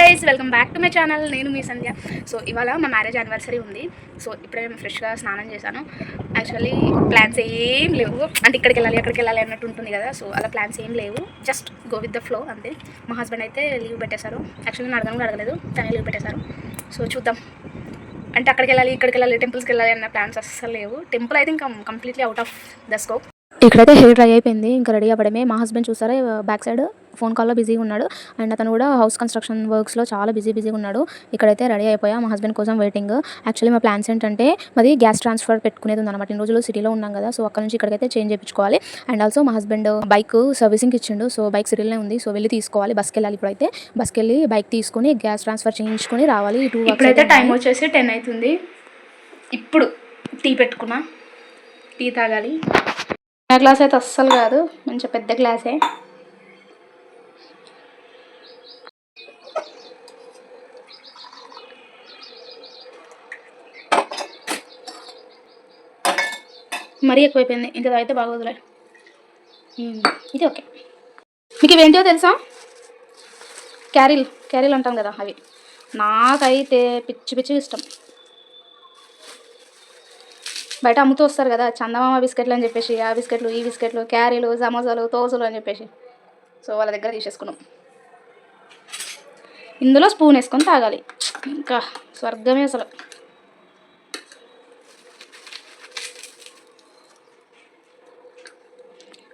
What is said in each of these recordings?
Guys, welcome back to my channel. నేను మీ సంధ్య. So ఇవాళ మా మ్యారేజ్ యానివర్సరీ ఉంది. సో ఇప్పుడే మేము ఫ్రెష్గా స్నానం చేశాను. యాక్చువల్లీ ప్లాన్స్ ఏం లేవు, అంటే ఇక్కడికి వెళ్ళాలి అన్నట్టు ఉంటుంది కదా. సో అలా ప్లాన్స్ ఏం లేవు, just go with the flow అంతే. మా హస్బెండ్ అయితే లీవ్ పెట్టేశారు. యాక్చువల్లీ నేను అడగలేదు, తనే లీవ్ పెట్టేశారు. సో చూద్దాం, అంటే అక్కడికి వెళ్ళాలి టెంపుల్స్కి వెళ్ళాలి అన్న ప్లాన్స్ అస్సలు లేవు. టెంపుల్ అయితే ఇంకా completely out of the scope. ఇక్కడైతే హెయిర్ డ్రై అయిపోయింది, ఇంకా రెడీ అవ్వడమే. మా హస్బెండ్ చూసారా బ్యాక్ సైడ్ ఫోన్ కాల్లో బిజీగా ఉన్నాడు, అండ్ అతను కూడా హౌస్ కన్స్ట్రక్షన్ వర్క్స్లో చాలా బిజీగా ఉన్నాడు. ఇక్కడైతే రెడీ అయిపోయా, మా హస్బెండ్ కోసం వెయిటింగ్. యాక్చువల్లీ మా ప్లాన్స్ ఏంటంటే, మాది గ్యాస్ ట్రాన్స్ఫర్ పెట్టుకునేది ఉందన్నమాట. ఇన్ని రోజులు సిటీలో ఉన్నాం కదా, సో అక్కడ నుంచి ఇక్కడికైతే చేంజ్ చేయించుకోవాలి. అండ్ ఆల్సో మా హస్బెండ్ బైక్ సర్వీసింగ్ ఇచ్చిండు, సో బైక్ సిటీలోనే ఉంది. సో వెళ్ళి తీసుకోవాలి, బస్కి వెళ్ళాలి. ఇప్పుడైతే బస్కి వెళ్ళి బైక్ తీసుకొని గ్యాస్ ట్రాన్స్ఫర్ చేయించుకొని రావాలి. ఇప్పుడైతే టైం వచ్చేసి 10 అవుతుంది. ఇప్పుడు టీ పెట్టుకున్నా, టీ తాగాలి. నా గ్లాస్ అయితే అస్సలు కాదు, మంచి పెద్ద గ్లాసే. మరీ ఎక్కువైపోయింది, ఇంత అయితే బాగోదులే. ఇది ఓకే. మీకు ఇవేంటో తెలుసా? క్యారీలు అంటాం కదా, అవి నాకైతే పిచ్చి ఇష్టం. బయట అమ్ముతూ వస్తారు కదా, చందమామ బిస్కెట్లు అని చెప్పేసి, ఆ బిస్కెట్లు ఈ బిస్కెట్లు, క్యారీలు, సమోసాలు, తోసులు అని చెప్పేసి. సో వాళ్ళ దగ్గర తీసేసుకున్నాం. ఇందులో స్పూన్ వేసుకొని తాగాలి, ఇంకా స్వర్గమే అసలు.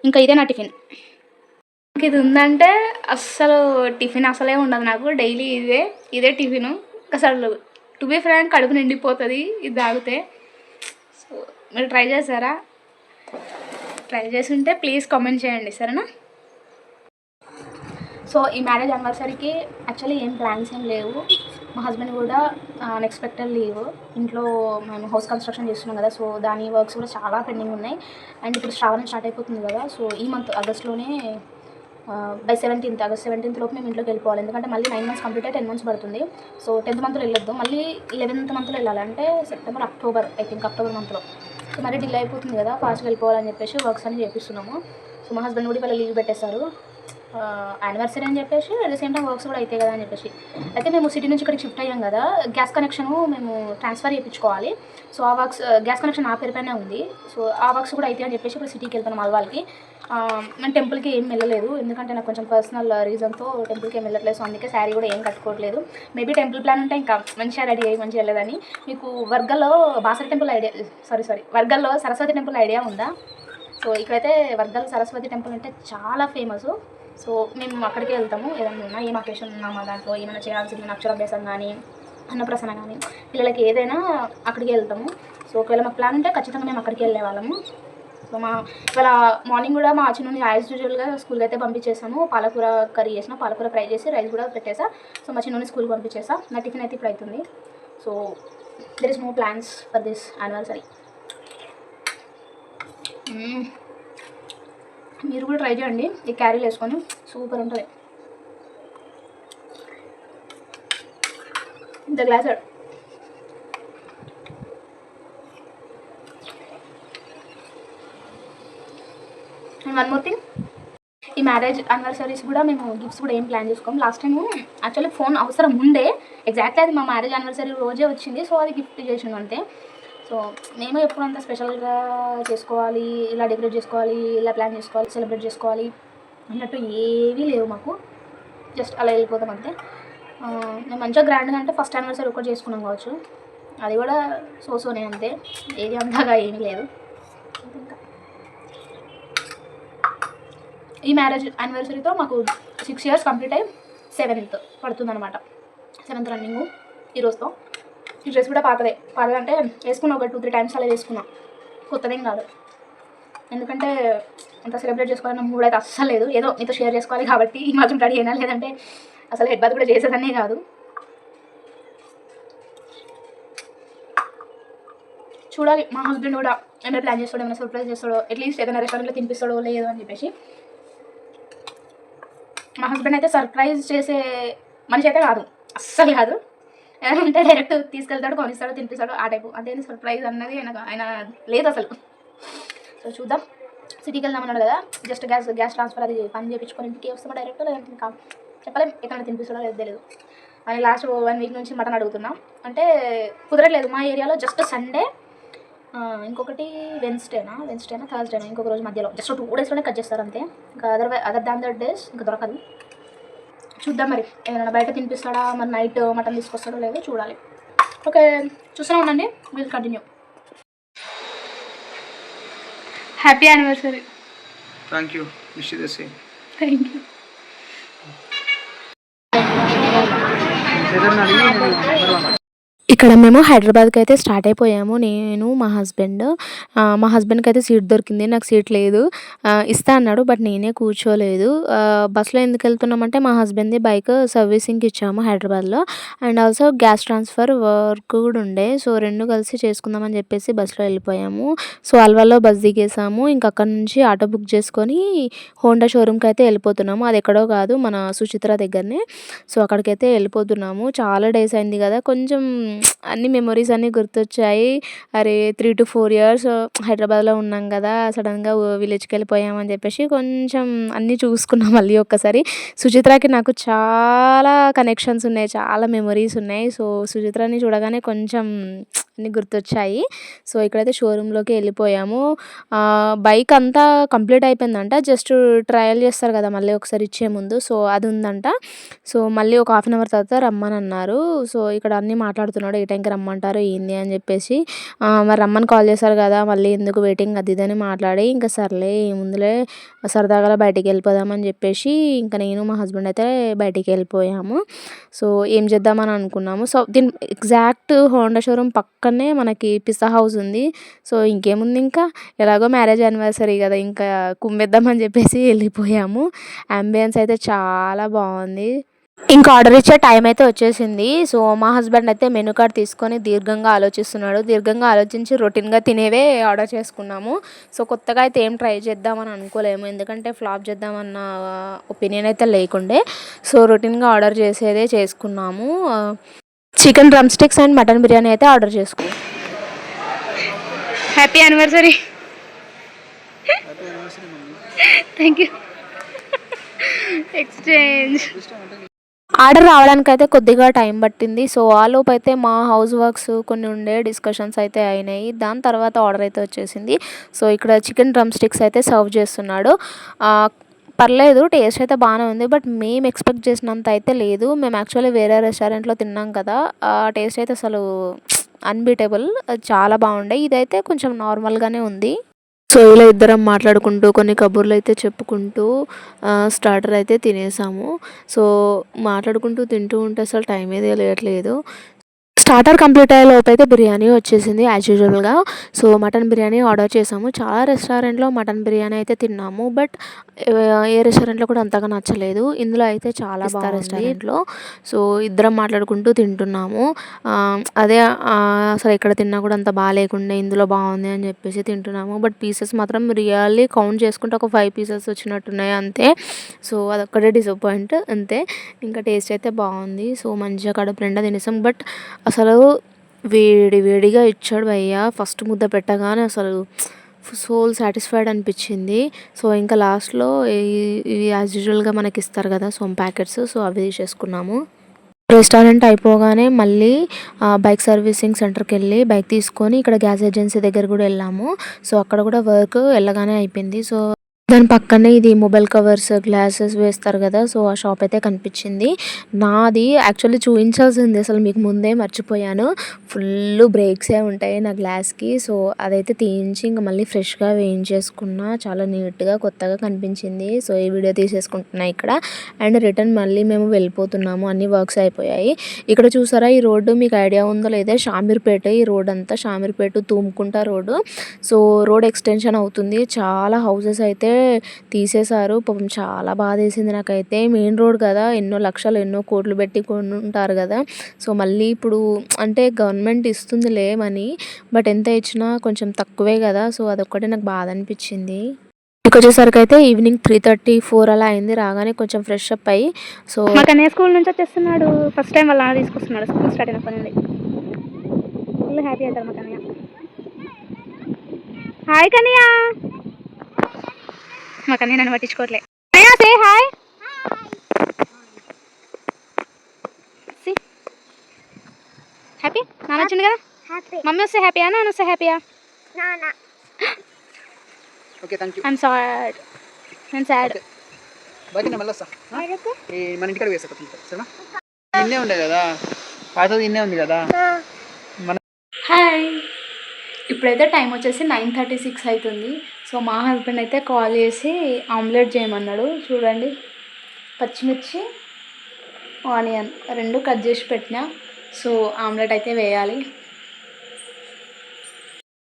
ఇంకా ఇదే నా టిఫిన్. ఇది ఉందంటే అస్సలు టిఫిన్ అసలే ఉండదు నాకు. డైలీ ఇదే టిఫిన్. అసలు టు బి ఫ్రాంక్ కడుపు నిండిపోతుంది ఇది తాగితే. సో మీరు ట్రై చేశారా? ట్రై చేసి ఉంటే ప్లీజ్ కామెంట్ చేయండి, సరేనా? సో ఈ మ్యారేజ్ యానివర్సరీకి యాక్చువల్లీ ఏం ప్లాన్స్ ఏం లేవు. మా హస్బెండ్ కూడా అన్ఎక్స్పెక్టెడ్ లీవ్. ఇంట్లో మేము హౌస్ కన్స్ట్రక్షన్ చేస్తున్నాం కదా, సో దాని వర్క్స్ కూడా చాలా పెండింగ్ ఉన్నాయి. అండ్ ఇప్పుడు శ్రావణం స్టార్ట్ అయిపోతుంది కదా, సో ఈ month ఆగస్ట్లోనే by 17th August 17th లోపు మేము ఇంట్లోకి వెళ్ళిపోవాలి. ఎందుకంటే మళ్ళీ 9 months కంప్లీట్ అయ్యి 10 months పడుతుంది. సో 10th monthలో వెళ్ళొద్దు, మళ్ళీ 11th monthలో వెళ్ళాలి, అంటే సెప్టెంబర్ అక్టోబర్ మంత్లో. సో మరీ డిలే అయిపోతుంది కదా, ఫాస్ట్గా వెళ్ళిపోవాలని చెప్పేసి వర్క్స్ అన్ని చేపిస్తున్నాము. సో మా హస్బెండ్ కూడా ఇవాళ లీవ్ పెట్టేశారు, యానివర్సరీ అని చెప్పేసి. At the same time works కూడా అవుతాయి కదా అని చెప్పేసి. అయితే మేము సిటీ నుంచి ఇక్కడికి షిఫ్ట్ అయ్యాం కదా, గ్యాస్ కనెక్షను మేము ట్రాన్స్ఫర్ చేయించుకోవాలి. సో ఆ వర్క్స్, గ్యాస్ కనెక్షన్ ఆ పేరుపైనే ఉంది. సో ఆ వర్క్స్ కూడా అవుతాయి అని చెప్పేసి ఇప్పుడు సిటీకి వెళ్తాను అల్వాల్కి. నేను టెంపుల్కి ఏం వెళ్ళలేదు, ఎందుకంటే నాకు కొంచెం పర్సనల్ రీజన్తో టెంపుల్కి ఏం వెళ్ళట్లేదు. సో అందుకే శారీ కూడా ఏం కట్టుకోవట్లేదు. మేబీ టెంపుల్ ప్లాన్ ఉంటే ఇంకా మంచిగా రెడీ అయ్యి మంచిగా వెళ్ళదని. మీకు వర్గల్లో బాసర టెంపుల్ ఐడియా, వర్గల్లో సరస్వతి టెంపుల్ ఐడియా ఉందా? సో ఇక్కడైతే వర్గల్ సరస్వతి టెంపుల్ అంటే చాలా ఫేమస్. సో మేము అక్కడికే వెళ్తాము. ఏదైనా ఉన్నా, ఏం అకేషన్ ఉన్నా, మా దాంట్లో ఏమైనా చేయాల్సింది అక్షరాభ్యాసం కానీ, అన్నప్రసన్న కానీ, పిల్లలకి ఏదైనా అక్కడికి వెళ్తాము. సో ఒకవేళ మాకు ప్లాన్ ఉంటే ఖచ్చితంగా మేము అక్కడికి వెళ్ళే వాళ్ళము. సో ఇవాళ మార్నింగ్ కూడా మా చిన్నని యాజ్ యూజువల్గా స్కూల్కి అయితే పంపించేసాను. పాలకూర కర్రీ చేసిన, పాలకూర ఫ్రై చేసి రైస్ కూడా పెట్టేసా. సో మా చిన్నని స్కూల్కి పంపించేసా. నా టిఫిన్ అయితే ఇప్పుడు అవుతుంది. So there is no plans for this anniversary. మీరు కూడా ట్రై చేయండి, ఈ క్యారీలు వేసుకొని సూపర్ ఉంటుంది. ఇంత glass. And one more thing, ఈ మ్యారేజ్ యానివర్సరీస్ కూడా మేము గిఫ్ట్స్ కూడా ఏం ప్లాన్ చేసుకోము. లాస్ట్ టైము యాక్చువల్లీ ఫోన్ అవసరం ఉండే, ఎగ్జాక్ట్లీ అది మా మ్యారేజ్ యానివర్సరీ రోజే వచ్చింది. సో అది గిఫ్ట్ చేసిండు అంతే. సో మేము ఎప్పుడు అంత స్పెషల్గా చేసుకోవాలి, ఇలా డెకరేట్ చేసుకోవాలి, ఇలా ప్లాన్ చేసుకోవాలి, సెలబ్రేట్ చేసుకోవాలి అన్నట్టు ఏవీ లేవు మాకు. జస్ట్ అలా వెళ్ళిపోతాం అంతే. మేము మంచిగా గ్రాండ్గా అంటే ఫస్ట్ యానివర్సరీ ఒకటి చేసుకున్నాం కావచ్చు, అది కూడా సోనే అంతే, ఏది అంతగా ఏమీ లేదు. ఇంకా ఈ మ్యారేజ్ యానివర్సరీతో మాకు 6 years కంప్లీట్ అయ్యి 7th పడుతుందన్నమాట. 7th running ఈరోజుతో. ఈ డ్రెస్ కూడా పాతదే అంటే వేసుకున్నా, ఒక 2-3 times అలా వేసుకున్నా, కొత్తదేం కాదు. ఎందుకంటే అంత సెలబ్రేట్ చేసుకోవాలన్న మూడ్ అయితే అస్సలు లేదు. ఏదో మీతో షేర్ చేసుకోవాలి కాబట్టి ఈ మాత్రం రెడీ అయినా, లేదంటే అసలు హెడ్ బాత్ కూడా చేసేదనే కాదు. చూడాలి మా హస్బెండ్ కూడా ఏమైనా ప్లాన్ చేస్తాడో, ఏమైనా సర్ప్రైజ్ చేస్తాడో, అట్లీస్ట్ ఏదైనా రెస్టారెంట్లో తినిపిస్తాడో లేదో అని చెప్పేసి. మా హస్బెండ్ అయితే సర్ప్రైజ్ చేసే మనిషి అయితే కాదు, అస్సలు కాదు. అంటే డైరెక్ట్ తీసుకెళ్తాడు, కొనిస్తాడు, తినిపిస్తాడు, ఆ టైపు. అదే సర్ప్రైజ్ అన్నది ఆయన లేదు అసలు. సో చూద్దాం, సిటీకి వెళ్దామన్నాడు కదా, జస్ట్ గ్యాస్ ట్రాన్స్ఫర్ అది పని చేయించుకొని ఇంటికి వస్తామో డైరెక్ట్, లేదంటే ఇంకా చెప్పలేం, ఎక్కడ తినిపిస్తాడో లేదు తెలియదు. అని లాస్ట్ 1 వీక్ నుంచి మటన్ అడుగుతున్నా. అంటే కుదరట్లేదు మా ఏరియాలో. జస్ట్ సండే, ఇంకొకటి వెన్స్డేనా థర్స్డేనా, ఇంకొక రోజు మధ్యలో జస్ట్ 2 డేస్లోనే కట్ చేస్తారు అంతే. ఇంకా అదర్ దాన్ దట్ డేస్ ఇంకా దొరకదు. చూద్దాం మరి ఏదైనా బయట తినిపిస్తాడా, మరి నైట్ మటన్ తీసుకొస్తాడో లేదో చూడాలి. ఓకే, చూస్తూనే ఉండండి, will continue. Happy anniversary. Thank you. Wish you the same. Thank you. ఇక్కడ మేము హైదరాబాద్కి అయితే స్టార్ట్ అయిపోయాము. నేను మా హస్బెండ్కి అయితే సీట్ దొరికింది, నాకు సీట్ లేదు. ఇస్తా అన్నాడు, బట్ నేనే కూర్చోలేదు. బస్సులో ఎందుకు వెళ్తున్నామంటే మా హస్బెండ్ది బైక్ సర్వీసింగ్కి ఇచ్చాము హైదరాబాద్లో. And also gas transfer work కూడా ఉండే. సో 2 కలిసి చేసుకుందామని చెప్పేసి బస్సులో వెళ్ళిపోయాము. సో అల్వాలో బస్ దిగేసాము. ఇంకా అక్కడ నుంచి ఆటో బుక్ చేసుకొని హోండా షోరూమ్కి అయితే వెళ్ళిపోతున్నాము. అది ఎక్కడో కాదు, మన సుచిత్ర దగ్గరనే. సో అక్కడికైతే వెళ్ళిపోతున్నాము. చాలా డేస్ అయింది కదా, కొంచెం అన్ని మెమొరీస్ అన్నీ గుర్తొచ్చాయి. అరే 3 to 4 years హైదరాబాద్లో ఉన్నాం కదా, సడన్గా విలేజ్కి వెళ్ళిపోయామని చెప్పేసి కొంచెం అన్నీ చూసుకున్నాం మళ్ళీ ఒక్కసారి. సుచిత్రకి నాకు చాలా కనెక్షన్స్ ఉన్నాయి, చాలా మెమొరీస్ ఉన్నాయి. సో సుచిత్రని చూడగానే కొంచెం అన్నీ గుర్తొచ్చాయి. సో ఇక్కడైతే షోరూంలోకి వెళ్ళిపోయాము. బైక్ అంతా కంప్లీట్ అయిపోయిందంట, జస్ట్ ట్రయల్ చేస్తారు కదా మళ్ళీ ఒకసారి ఇచ్చే ముందు, సో అది ఉందంట. సో మళ్ళీ ఒక 1/2 hour తర్వాత రమ్మని అన్నారు. సో ఇక్కడ అన్నీ మాట్లాడుతున్నాడు, ఏ టైంకి రమ్మంటారు ఏంది అని చెప్పేసి. మరి రమ్మని కాల్ చేశారు కదా, మళ్ళీ ఎందుకు వెయిటింగ్ అది ఇదని మాట్లాడి, ఇంకా సర్లే ఏముందిలే సరదాగా బయటికి వెళ్ళిపోదామని చెప్పేసి ఇంకా నేను మా హస్బెండ్ అయితే బయటికి వెళ్ళిపోయాము. సో ఏం చేద్దామని అనుకున్నాము. సో దీని ఎగ్జాక్ట్ హోండా షోరూమ్ పక్కనే మనకి పిస్తా హౌస్ ఉంది. సో ఇంకేముంది, ఇంకా ఎలాగో మ్యారేజ్ యానివర్సరీ కదా, ఇంకా కుమ్మేద్దామని చెప్పేసి వెళ్ళిపోయాము. అంబియన్స్ అయితే చాలా బాగుంది. ఇంకా ఆర్డర్ ఇచ్చే టైం అయితే వచ్చేసింది. సో మా హస్బెండ్ అయితే మెనూ కార్డ్ తీసుకొని దీర్ఘంగా ఆలోచిస్తున్నాడు. దీర్ఘంగా ఆలోచించి రొటీన్గా తినేవే ఆర్డర్ చేసుకున్నాము. సో కొత్తగా అయితే ఏం ట్రై చేద్దామని అనుకోలేము, ఎందుకంటే ఫ్లాప్ చేద్దామన్న ఒపీనియన్ అయితే లేకుండే. సో రొటీన్గా ఆర్డర్ చేసేదే చేసుకున్నాము. Chicken drum sticks and mutton biryani అయితే ఆర్డర్ చేసుకున్నాం. Happy anniversary. Thank you. Exchange. Order రావడానికి అయితే కొద్దిగా టైం పట్టింది. సో ఆలోపు అయితే మా హౌస్ వర్క్స్ కొన్ని ఉండే, డిస్కషన్స్ అయితే అయినాయి. దాని తర్వాత ఆర్డర్ అయితే వచ్చేసింది. సో ఇక్కడ చికెన్ డ్రమ్ స్టిక్స్ అయితే సర్వ్ చేస్తున్నాడు. పర్లేదు, టేస్ట్ అయితే బాగానే ఉంది, బట్ మేము ఎక్స్పెక్ట్ చేసినంత అయితే లేదు. మేము యాక్చువల్లీ వేరే రెస్టారెంట్లో తిన్నాం కదా, ఆ టేస్ట్ అయితే అసలు అన్బీటబుల్, చాలా బాగుండే. ఇదైతే కొంచెం నార్మల్గానే ఉంది. సో ఇలా ఇద్దరం మాట్లాడుకుంటూ కొన్ని కబుర్లు అయితే చెప్పుకుంటూ స్టార్టర్ అయితే తినేసాము. సో మాట్లాడుకుంటూ తింటూ ఉంటే అసలు టైం ఏది తెలియట్లేదు. స్టార్టర్ కంప్లీట్ అయ్యే లోపు అయితే బిర్యానీ వచ్చేసింది యాజ్ యూజువల్గా. సో మటన్ బిర్యానీ ఆర్డర్ చేసాము. చాలా రెస్టారెంట్లో మటన్ బిర్యానీ అయితే తిన్నాము, బట్ ఏ రెస్టారెంట్లో కూడా అంతగా నచ్చలేదు. ఇందులో అయితే చాలా బాగా రెస్టారెంట్లో. సో ఇద్దరం మాట్లాడుకుంటూ తింటున్నాము. అదే అసలు ఎక్కడ తిన్నా కూడా అంత బాగాలేకుండా ఇందులో బాగుంది అని చెప్పేసి తింటున్నాము. బట్ పీసెస్ మాత్రం రియల్లీ కౌంట్ చేసుకుంటే ఒక 5 pieces వచ్చినట్టున్నాయి అంతే. సో అదొక్కటే డిసప్పాయింట్ అంతే. ఇంకా టేస్ట్ అయితే బాగుంది. సో మంచిగా కడుపు నిండా తినేసాం. బట్ అసలు వేడిగా ఇచ్చాడు భయ్య. ఫస్ట్ ముద్ద పెట్టగానే అసలు సోల్ సాటిస్ఫైడ్ అనిపించింది. సో ఇంకా లాస్ట్లో ఇవి యాజ్ యూజువల్గా మనకి ఇస్తారు కదా సోమ్ ప్యాకెట్స్, సో అవి తీసేసుకున్నాము. రెస్టారెంట్ అయిపోగానే మళ్ళీ బైక్ సర్వీసింగ్ సెంటర్కి వెళ్ళి బైక్ తీసుకొని ఇక్కడ గ్యాస్ ఏజెన్సీ దగ్గర కూడా వెళ్ళాము. సో అక్కడ కూడా వర్క్ వెళ్ళగానే అయిపోయింది. సో దాని పక్కనే ఇది మొబైల్ కవర్స్, గ్లాసెస్ వేస్తారు కదా, సో ఆ షాప్ అయితే కనిపించింది. నాది యాక్చువల్లీ చూపించాల్సింది అసలు మీకు ముందే మర్చిపోయాను. ఫుల్ బ్రేక్సే ఉంటాయి నా గ్లాస్కి. సో అదైతే తీయించి ఇంకా మళ్ళీ ఫ్రెష్గా వేయించేసుకున్నా, చాలా నీట్గా కొత్తగా కనిపించింది. సో ఈ వీడియో తీసేసుకుంటున్నా ఇక్కడ. అండ్ రిటర్న్ మళ్ళీ మేము వెళ్ళిపోతున్నాము, అన్ని వర్క్స్ అయిపోయాయి. ఇక్కడ చూసారా ఈ రోడ్డు, మీకు ఐడియా ఉందో లేదా, షామీర్పేట. ఈ రోడ్ అంతా Shamirpet Thumukunta road. So road extension అవుతుంది. చాలా హౌసెస్ అయితే తీసేశారు. పాపం చాలా బాధ వేసింది నాకైతే. మెయిన్ రోడ్ కదా, ఎన్నో లక్షలు ఎన్నో కోట్లు పెట్టి కొనుంటారు కదా. సో మళ్ళీ ఇప్పుడు అంటే గవర్నమెంట్ ఇస్తుందిలే మనీ, బట్ ఎంత ఇచ్చినా కొంచెం తక్కువే కదా. సో అదొక్కటే నాకు బాధ అనిపించింది. ఇక్కడికి వచ్చేసరికి అయితే ఈవినింగ్ 3:34 అలా అయింది. రాగానే కొంచెం ఫ్రెష్ అప్ అయ్యి, సో మా కన్నయ్య స్కూల్ నుంచి వచ్చేస్తున్నాడు. ఫస్ట్ టైం వాళ్ళ తీసుకొస్తున్నాడు స్కూల్ స్టార్ట్ అయినప్పటి నుండి. ఫుల్ హ్యాపీ అవుతారు మా కన్నయ్య. హాయ్ కన్నయ్య. మా కన్నయ్య నన్ను పట్టించుకోవట్లే. Say hi. హ్యాపీ నాన్న వచ్చింది కదా హ్యాపీ మమ్మీ వస్తే హ్యాపీయా నాన్న వస్తే హ్యాపీయా నాన్న okay thank you I'm sad నేను సాడ్ బాగా నేను వెళ్ళొస్తా ఎరుకు మన ఇంటికాడ వేసా కొంచెం సరేనా ఇన్నే ఉండే కదా పాతది ఇన్నే ఉంది కదా మన హాయ్ ఇప్పుడైతే టైం వచ్చేసి 9:36 అవుతుంది. సో మా హస్బెండ్ అయితే కాల్ చేసి ఆమ్లెట్ చేయమన్నాడు. చూడండి పచ్చిమిర్చి ఆనియన్ రెండు కట్ చేసి పెట్టినా. సో ఆమ్లెట్ అయితే వేయాలి.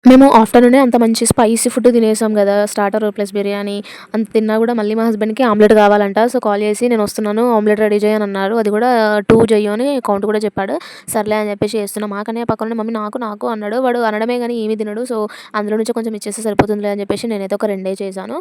మేము ఆఫ్టర్నూనే అంత మంచి స్పైసీ ఫుడ్ తినేసాం కదా, స్టార్టర్ ప్లస్ బిర్యానీ అంత తిన్నా కూడా మళ్ళీ మా హస్బెండ్కి ఆమ్లెట్ కావాలంట. సో కాల్ చేసి నేను వస్తున్నాను ఆమ్లెట్ రెడీ చేయని అన్నారు. అది కూడా 2 చెయ్యి అని కౌంట్ కూడా చెప్పాడు. సర్లే అని చెప్పేసి చేస్తున్నా. మాకనే పక్కన మమ్మీ నాకు అన్నాడు. వాడు అనడమే కానీ ఏమీ తినడు. సో అందులో నుంచి కొంచెం ఇచ్చేస్తే సరిపోతుందిలే అని చెప్పేసి నేనైతే ఒక 2 చేశాను.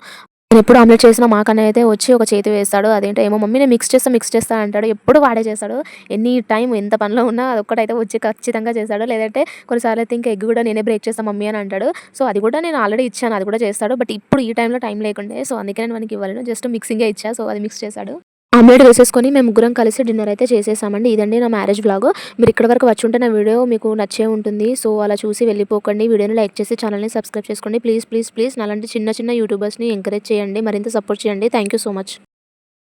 నేను ఎప్పుడు ఆమ్లెట్ చేసినా మాకనే అయితే వచ్చి ఒక చేతి వేస్తాడు. అదేంటో ఏమో మమ్మీ నేను మిక్స్ చేస్తా అంటాడు. ఎప్పుడు వాడే చేస్తాడు. ఎనీ టైం ఎంత పనిలో ఉన్నా అదొక్కటైతే వచ్చి ఖచ్చితంగా చేస్తాడు. లేదంటే కొన్నిసార్లు అయితే ఇంకా ఎగ్ కూడా నేనే బ్రేక్ చేస్తాను మమ్మీ అని అంటాడు. సో అది కూడా నేను ఆల్రెడీ ఇచ్చాను, అది కూడా చేస్తాడు. బట్ ఇప్పుడు ఈ టైంలో టైం లేకుండే, సో అందుకే నేను మనకి ఇవ్వలేను. జస్ట్ మిక్సింగే ఇచ్చా. సో అది మిక్స్ చేశాడు. ఆమ్లెట్ వేసేసుకొని మేము ముగ్గురం కలిసి డిన్నర్ అయితే చేసేసామండి. ఇదండి నా మ్యారేజ్ బ్లాగ్. మీరు ఇక్కడ వరకు వచ్చి ఉంటే నా వీడియో మీకు నచ్చే ఉంటుంది. సో అలా చూసి వెళ్ళిపోకండి. వీడియోని లైక్ చేసి ఛానల్ని సబ్స్క్రైబ్ చేసుకోండి. ప్లీజ్ నాలాంటి చిన్న యూట్యూబర్స్ని ఎంకరేజ్ చేయండి, మరింత సపోర్ట్ చేయండి. Thank you so much.